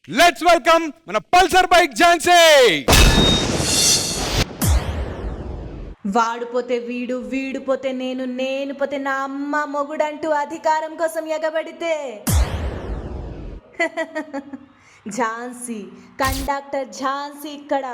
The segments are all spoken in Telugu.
లెట్స్ వెల్కమ్ మన పల్సర్ బైక్ ఝాన్సీ. వాడుపోతే వీడు, వీడిపోతే నేను, నేను పోతే నా అమ్మ మొగుడంటూ అధికారం కోసం ఎగబడితే ఝాన్సీ, కండక్టర్ ఝాన్సీ ఇక్కడ.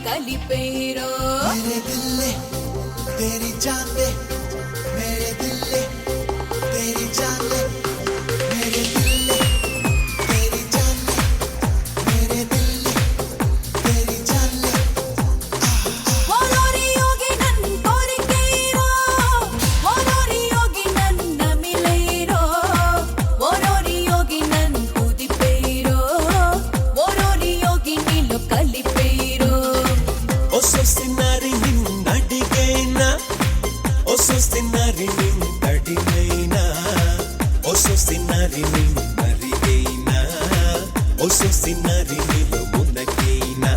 కలిపేరో मेरे दिल ले तेरी जान ले मेरे दिल ले तेरी जान ले मेरे दिल ले तेरी जान ले मेरे दिल ले तेरी जान ले ఓరోరి యోగి నన్ కోరికేరో ఓరోరి యోగి నన్ నమిలేరో ఓరోరి యోగి నన్ కుదిపేరో ఓరోరి యోగి నీలో కలిపేరో ఒసొసినారి నిన్నడిగైనా ఒసొసినారి నిన్నడిగైనా ఒసొసినారి నిన్నరిగైనా ఒసొసినారి నిలో ఉన్నకైనా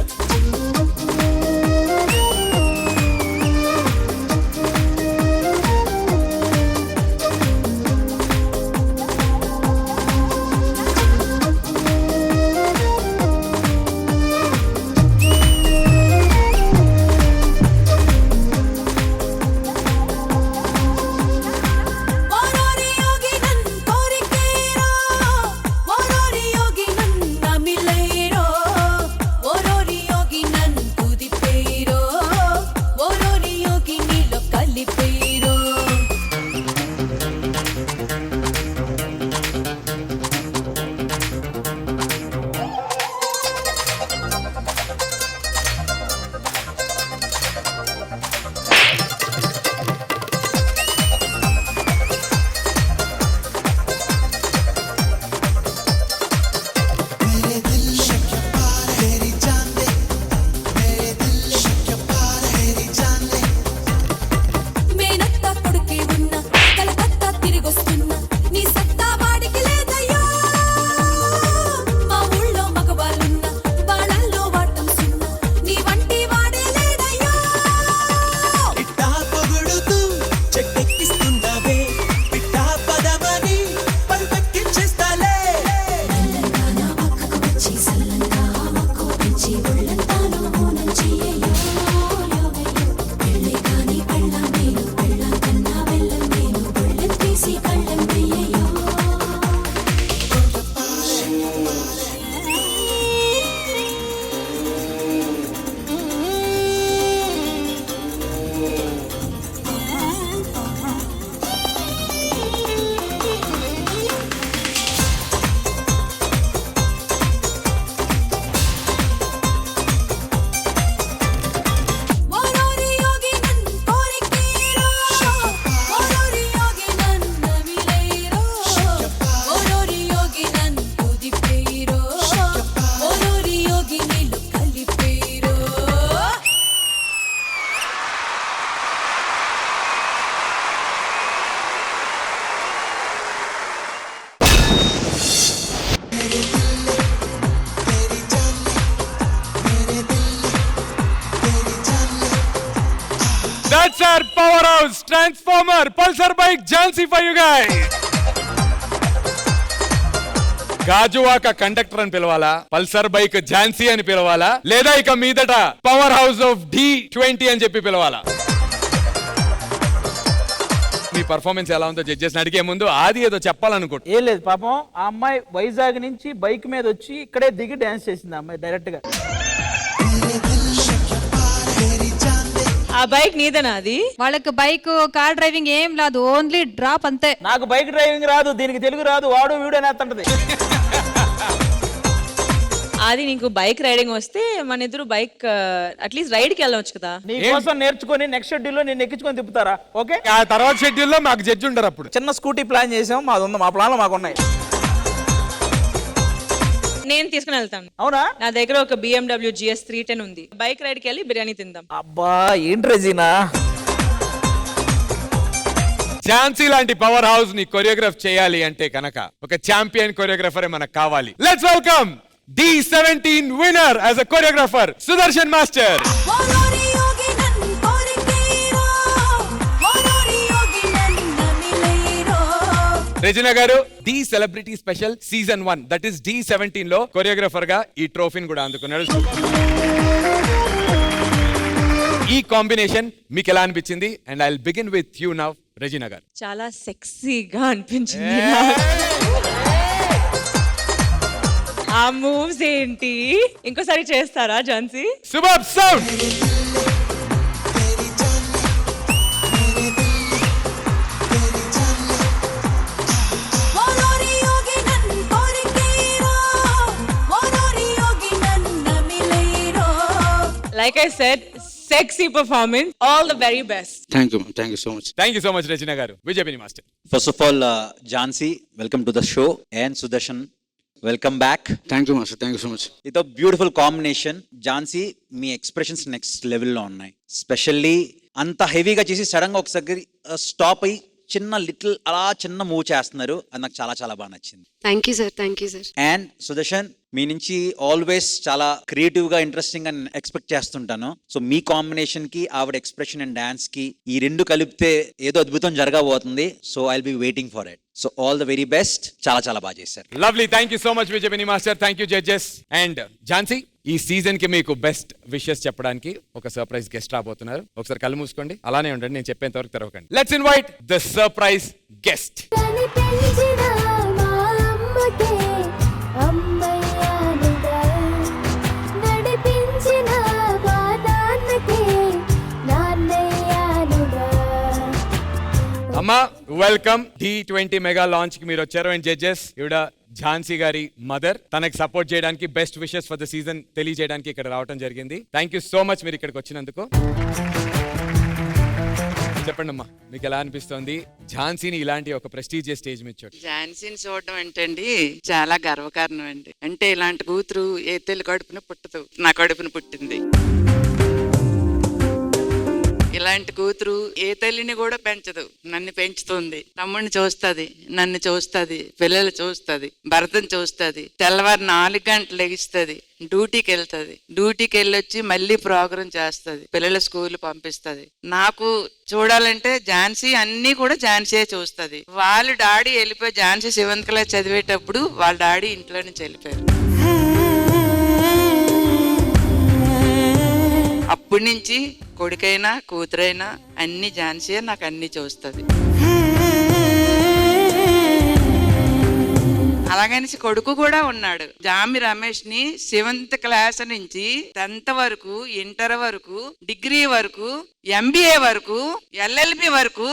That's our powerhouse transformer pulsar bike Jhansi for you guys. Gajuwaka conductor అని పిలవాలా, పల్సర్ బైక్ ఝాన్సీ అని పిలవాలా, లేదా ఇక మీదట పవర్ హౌస్ ఆఫ్ D20 అని చెప్పి పిలవాలా? మీ పర్ఫార్మెన్స్ ఎలా ఉందో జడ్జెస్ అడిగే ముందు ఆది ఏదో చెప్పాలనుకుంటా. ఏం లేదు పాపం, ఆ అమ్మాయి వైజాగ్ నుంచి బైక్ మీద వచ్చి ఇక్కడే దిగి డాన్స్ చేసింది ఆ అమ్మాయి డైరెక్ట్ గా. ఆ బైక్ నీదేనా? అది వాళ్ళకి బైక్ కార్ డ్రైవింగ్ ఏం రాదు, ఓన్లీ డ్రాప్ అంతే. నాకు బైక్ డ్రైవింగ్ రాదు, దీనికి తెలుగు రాదు, వాడు వీడు అనేస్తుంటది. ఆది నీకు బైక్ రైడింగ్ వస్తే మన ఇద్దరు బైక్ అట్లీస్ట్ రైడ్ కి వెళ్ళవచ్చు కదా. నీ కోసం నేర్చుకొని నెక్స్ట్ షెడ్యూల్ లో నేను ఎక్కించుకొని తిప్పుతారా? ఓకే, ఆ తర్వాత షెడ్యూల్ లో మాకు జడ్జి ఉండరు అప్పుడు. చిన్న స్కూటీ ప్లాన్ చేసాం, మాది ఉంది, మా ప్లాన్లు మాకు ఉన్నాయి. నేను తీసుకుని వెళ్తాను. అవునా? నా దగ్గర ఒక BMW GS 310 ఉంది. బైక్ రైడ్ కి వెళ్ళి బిర్యానీ తిందాం. అబ్బా ఏంటి రెజీనా, ఝాన్సీ లాంటి పవర్ హౌస్ ని కొరియోగ్రాఫ్ చేయాలి అంటే కనుక ఒక ఛాంపియన్ కొరియోగ్రాఫర్ మనకు కావాలి. Let's welcome D17 winner as a choreographer Sudarshan master. Regina గారు the celebrity special season 1 that is D17 లో కొరియోగ్రాఫర్ గా ఈ ట్రోఫీని కూడా అందుకున్నాడు. ఈ కాంబినేషన్ మీకు ఎలా అనిపించింది? And I will begin with you now Regina గారు. చాలా సెక్సీగా అనిపించింది. ఆ మూవ్స్ ఏంటి, ఇంకోసారి చేస్తారా Jhansi? Super sound. Like I said, sexy performance. All the very best. Thank you, ma'am. Thank you so much. Thank you so much Regina గారు. విజయపిని master. First of all, Jhansi, welcome to the show, and Sudarshan, welcome back. Thank you, master. Thank you so much. It's a beautiful combination. Jhansi, me expressions next లెవెల్లో ఉన్నాయి. స్పెషల్లీ అంత హెవీగా చేసి సడన్ గా ఒకసారి స్టాప్ అయ్యి చిన్న లిటిల్ అలా చిన్న మూవ్ చేస్తున్నారు, అది నాకు చాలా చాలా బాగా నచ్చింది. Thank you sir, thank you sir. And Sudarshan, మీ నుంచి ఆల్వేస్ చాలా క్రియేటివ్ గా ఇంట్రెస్టింగ్ గా ఎక్స్పెక్ట్ చేస్తుంటాను. సో మీ కాంబినేషన్ కి ఆవిడ ఎక్స్ప్రెషన్ అండ్ డాన్స్ కి ఈ రెండు కలిపితే ఏదో అద్భుతం జరగబోతుంది. So I will be waiting for it. So all the very best. చాలా చాలా బాగా చేశారు. Lovely. Thank you so much Vijay Binny master. Thank you judges. And Jhansi, ఈ సీజన్ కి మీకు బెస్ట్ విషెస్ చెప్పడానికి ఒక సర్ప్రైజ్ గెస్ట్ రాబోతున్నారు. ఒకసారి కళ్ళు మూసుకోండి, అలానే ఉండండి, నేను చెప్పేంత వరకు తెరవకండి. Let's invite the surprise guest. అమ్మా, వెల్కమ్. D20 మెగా లాంచ్ కి మీరు వచ్చారు. అండ్ జడ్జెస్, ఈవిడ ఝాన్సీ గారి మదర్, తనకి సపోర్ట్ చేయడానికి best wishes for the season తెలియజేయడానికి ఇక్కడ రావడం జరిగింది. థ్యాంక్ యూ సో మచ్ మీరు ఇక్కడికి వచ్చినందుకు. చెప్పండి అమ్మా, మీకు ఎలా అనిపిస్తోంది ఝాన్సీని ఇలాంటి ఒక ప్రెస్టీజియస్ స్టేజ్ మీద చూడండి? ఝాన్సీని చూడడం ఏంటండి చాలా గర్వకారణం అండి. అంటే ఇలాంటి కూతురు ఏ తల్లి కడుపున పుట్టదు, నా కడుపున పుట్టింది. ఇలాంటి కూతురు ఏ తల్లిని కూడా పెంచదు, నన్ను పెంచుతుంది. తమ్ముడిని చూస్తుంది, నన్ను చూస్తుంది, పిల్లలు చూస్తుంది, భర్తను చూస్తుంది. తెల్లవారు 4 గంటలు లెగిస్తుంది, డ్యూటీకి వెళ్తుంది. డ్యూటీకి వెళ్ళొచ్చి మళ్ళీ ప్రోగ్రాం చేస్తుంది, పిల్లల స్కూల్ పంపిస్తుంది. నాకు చూడాలంటే ఝాన్సీ అన్ని కూడా ఝాన్సీయే చూస్తుంది. వాళ్ళ డాడీ వెళ్ళిపోయి, ఝాన్సీ 7th క్లాస్ చదివేటప్పుడు వాళ్ళ డాడీ ఇంట్లో నుంచి వెళ్ళిపోయారు. అప్పటి నుంచి కొడుకైనా కూతురైనా అన్ని ఝాన్సీ నాకు అన్ని చూస్తుంది. అలాగనేసి కొడుకు కూడా ఉన్నాడు. జామి రమేష్ ని 7th క్లాస్ నుంచి 10th వరకు, ఇంటర్ వరకు, డిగ్రీ వరకు, MBA వరకు, LLB వరకు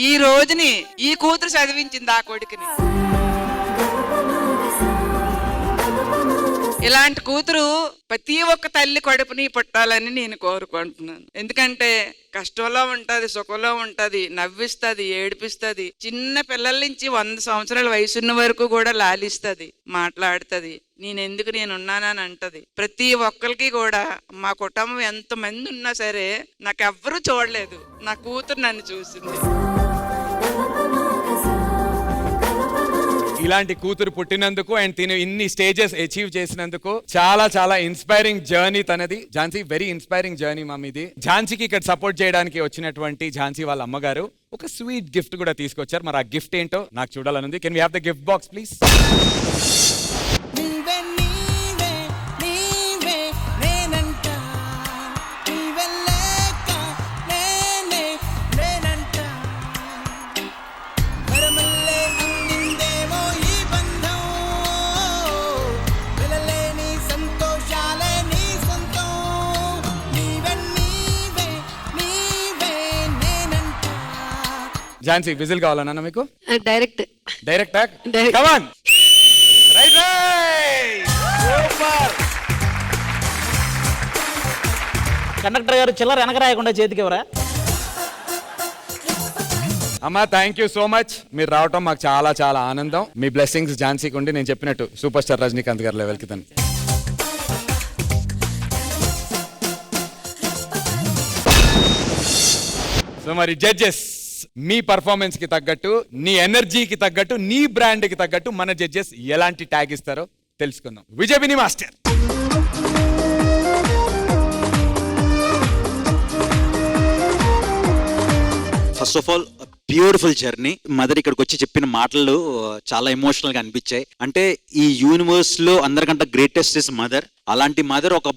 ఈ రోజుని ఈ కూతురు చదివించింది ఆ కొడుకుని. ఇలాంటి కూతురు ప్రతి ఒక్క తల్లి కడుపుని పుట్టాలని నేను కోరుకుంటున్నాను. ఎందుకంటే కష్టంలో ఉంటది, సుఖంలో ఉంటది, నవ్విస్తుంది, ఏడిపిస్తుంది. చిన్న పిల్లల నుంచి 100 సంవత్సరాల వయసున్న వరకు కూడా లాలిస్తుంది, మాట్లాడుతుంది. నేనున్నానని అంటది. ప్రతి ఒక్కరికి కూడా మా కుటుంబం ఎంతమంది ఉన్నా సరే నాకెవ్వరూ చూడలేదు, నా కూతురు నన్ను చూసింది. ఇలాంటి కూతురు పుట్టినందుకు అండ్ తిను ఇన్ని స్టేజెస్ అచీవ్ చేసినందుకు చాలా చాలా ఇన్స్పైరింగ్ జర్నీ తనది. ఝాన్సీ, వెరీ ఇన్స్పైరింగ్ జర్నీ మమ్ ఇది. ఝాన్సీకి ఇక్కడ సపోర్ట్ చేయడానికి వచ్చినటువంటి ఝాన్సీ వాళ్ళ అమ్మగారు ఒక స్వీట్ గిఫ్ట్ కూడా తీసుకొచ్చారు. మరి ఆ గిఫ్ట్ ఏంటో నాకు చూడాలనుంది. Can we have the gift box please? Jhansi, whistle కావాలన్నా మీకు? Direct direct Direct. Come on. Right right. Super. Conductor గారు చిల్లర వెనక రాయకుండా చేతికి ఎవరా? అమ్మా థ్యాంక్ యూ సో మచ్. మీరు రావటం మాకు చాలా చాలా ఆనందం. మీ బ్లెస్సింగ్స్ ఝాన్సీకి ఉండి నేను చెప్పినట్టు సూపర్ స్టార్ రజనీకాంత్ గారి లెవెల్కి తను. సో మరి జడ్జెస్, మీ పర్ఫార్మెన్స్ కి తగ్గట్టు, నీ ఎనర్జీకి తగ్గట్టు, నీ బ్రాండ్ కి తగ్గట్టు మన జడ్జెస్ ఎలాంటి ట్యాగ్ ఇస్తారో తెలుసుకుందాం. Vijay Binny master. First of all beautiful journey. Mother ఇక్కడికి వచ్చి చెప్పిన మాటలు చాలా ఎమోషనల్ గా అనిపించాయి. అంటే ఈ యూనివర్స్ లో అందరికంటే గ్రేటెస్ట్ ఇస్ మదర్. అలాంటి మదర్ ఒక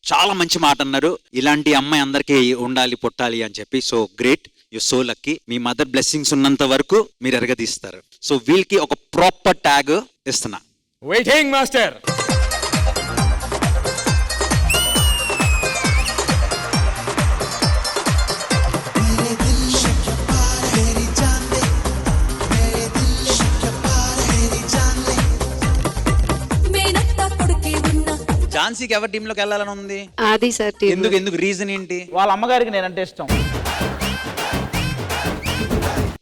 చాలా మంచి మాట అన్నారు, ఇలాంటి అమ్మాయి అందరికీ ఉండాలి, పుట్టాలి అని చెప్పి. So great, you so lucky. మీ మదర్ బ్లెస్సింగ్స్ ఉన్నంత వరకు మీరు ఎరగదీస్తారు. సో వీళ్ళకి ఒక ప్రాపర్ ట్యాగ్ ఇస్తున్నా. Waiting master. ఝాన్సీకి ఎవరి టీంలోకి వెళ్ళాలని ఉంది? ఆది సార్ టీమ్. ఎందుకు రీజన్ ఏంటి? వాళ్ళ అమ్మగారికి నేనంటే ఇష్టం.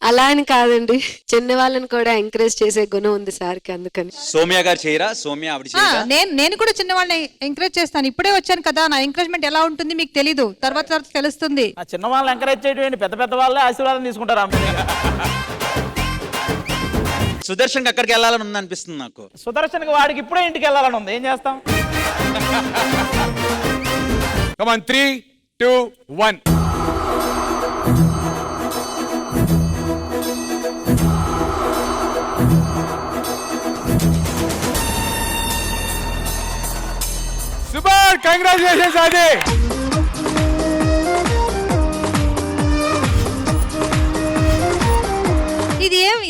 అలా అని కాదండి, చిన్న వాళ్ళని కూడా ఎంకరేజ్ చేసే గుణం ఉంది సార్కి, అందుకని. సోమ్య గారు చేయరా? సోమ్య ఆవిడ చేయరా? నేను కూడా చిన్న వాళ్ళని ఎంకరేజ్ చేస్తాను. ఇప్పుడే వచ్చాను కదా, నా ఎంకరేజ్మెంట్ ఎలా ఉంటుంది మీకు తెలీదు, తర్వాత తెలుస్తుంది. ఆ చిన్న వాళ్ళని ఎంకరేజ్ చేయడం ఏంటి, పెద్ద పెద్ద వాళ్ళే ఆశీర్వాదం తీసుకుంటారు అమ్మ. సుదర్శన్ అక్కడికి వెళ్ళాలని ఉంది అనిపిస్తుంది నాకు. సుదర్శన్కి వాడికి ఇప్పుడే ఇంటికి వెళ్ళాలని ఉంది, ఏం చేస్తాం? Come on, 3, 2, 1. Super! Congratulations, Adi!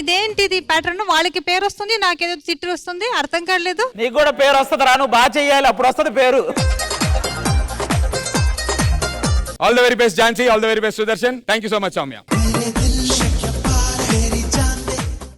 ఇదేంటిది ప్యాటర్న్? వాళ్ళకి పేరు వస్తుంది, నాకేదో తిట్టు వస్తుంది, అర్థం కావట్లేదు. నీకు కూడా పేరు వస్తుంది రా, నువ్వు బాగా చెయ్యాలి, అప్పుడు వస్తుంది పేరు. All the very best, Jhansi. All the very best, Sudarshan. Thank you so much, Soumya.